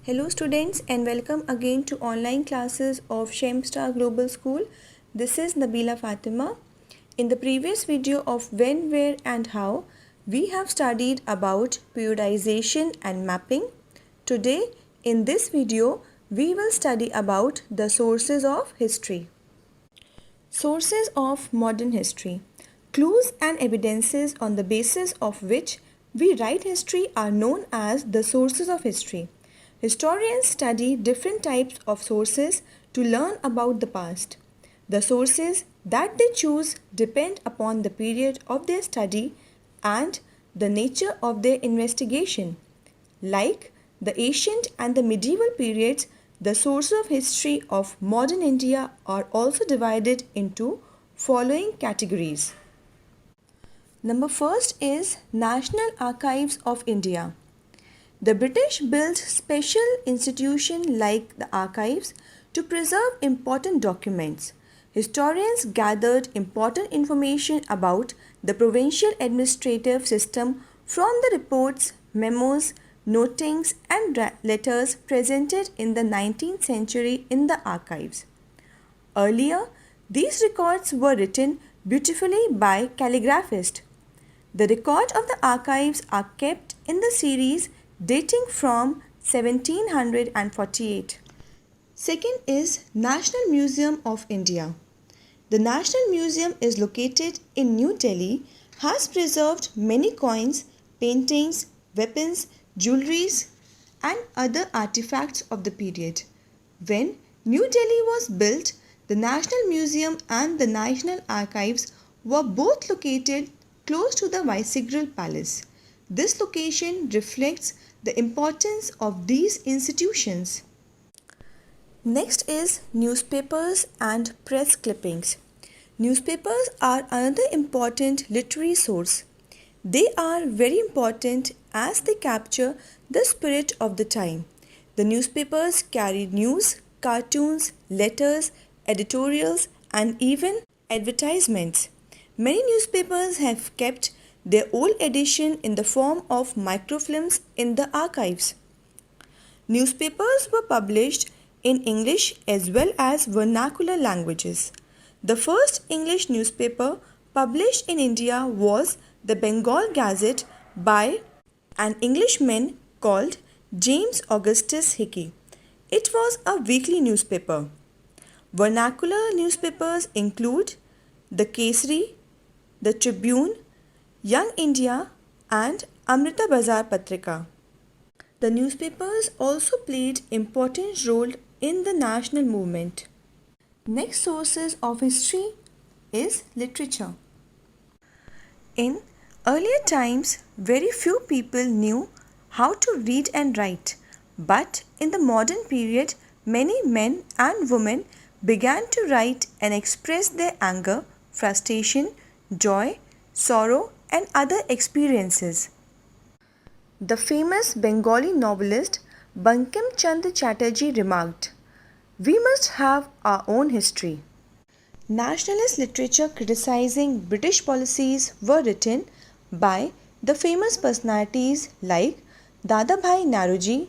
Hello students and welcome again to online classes of Shemstar Global School. This is Nabila Fatima. In the previous video of when, where and how, we have studied about periodization and mapping. Today in this video, we will study about the sources of history. Sources of modern history. Clues and evidences on the basis of which we write history are known as the sources of history. Historians study different types of sources to learn about the past. The sources that they choose depend upon the period of their study and the nature of their investigation. Like the ancient and the medieval periods, the sources of history of modern India are also divided into following categories. Number first is National Archives of India. The British built special institutions like the archives to preserve important documents. Historians gathered important information about the provincial administrative system from the reports, memos, notings and letters presented in the 19th century in the archives. Earlier, these records were written beautifully by calligraphists. The records of the archives are kept in the series dating from 1748. Second is National Museum of India. The National Museum is located in New Delhi, has preserved many coins, paintings, weapons, jewelries and other artifacts of the period. When New Delhi was built, the National Museum and the National Archives were both located close to the Viceregal Palace. This location reflects the importance of these institutions. Next is newspapers and press clippings. Newspapers are another important literary source. They are very important as they capture the spirit of the time. The newspapers carried news, cartoons, letters, editorials and even advertisements. Many newspapers have kept their old edition in the form of microfilms in the archives. Newspapers were published in English as well as vernacular languages. The first English newspaper published in India was the Bengal Gazette by an Englishman called James Augustus Hickey. It was a weekly newspaper. Vernacular newspapers include the Kesari, the Tribune, Young India and Amrita Bazar Patrika. The newspapers also played important role in the national movement. Next sources of history is literature. In earlier times, very few people knew how to read and write, but in the modern period, many men and women began to write and express their anger, frustration, joy, sorrow and other experiences. The famous Bengali novelist Bankim Chandra Chatterjee remarked, "We must have our own history." Nationalist literature criticizing British policies were written by the famous personalities like Dadabhai Naoroji,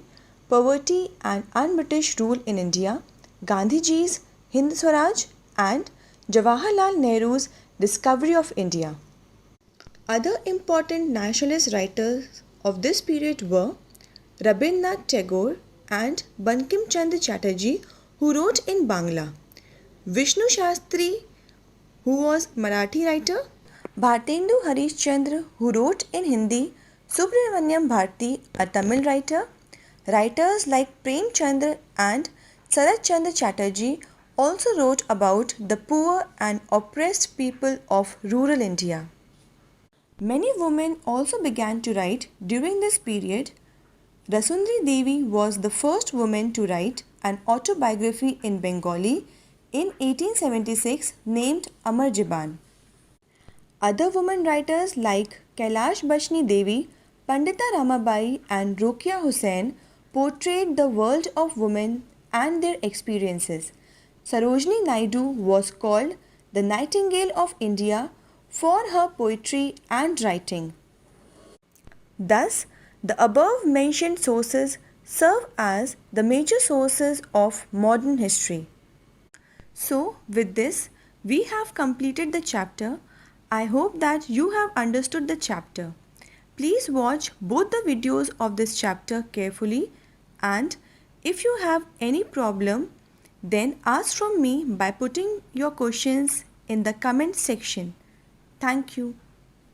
Poverty and Un-British Rule in India, Gandhiji's Hind Swaraj and Jawaharlal Nehru's Discovery of India. Other important nationalist writers of this period were Rabindranath Tagore and Bankim Chandra Chatterjee, who wrote in Bangla, Vishnu Shastri, who was Marathi writer, Bhartendu Harishchandra, who wrote in Hindi, Subramanyam Bharti, a Tamil writer. Writers like Prem Chandra and Sarat Chandra Chatterjee also wrote about the poor and oppressed people of rural India. Many women also began to write during this period. Rasundri Devi was the first woman to write an autobiography in Bengali in 1876 named Amar Jiban. Other women writers like Kailash Bashni Devi, Pandita Ramabai and Rokia Hussain portrayed the world of women and their experiences. Sarojini Naidu was called the Nightingale of India for her poetry and writing. Thus, the above mentioned sources serve as the major sources of modern history. So, with this, we have completed the chapter. I hope that you have understood the chapter. Please watch both the videos of this chapter carefully, and if you have any problem, then ask from me by putting your questions in the comment section. Thank you.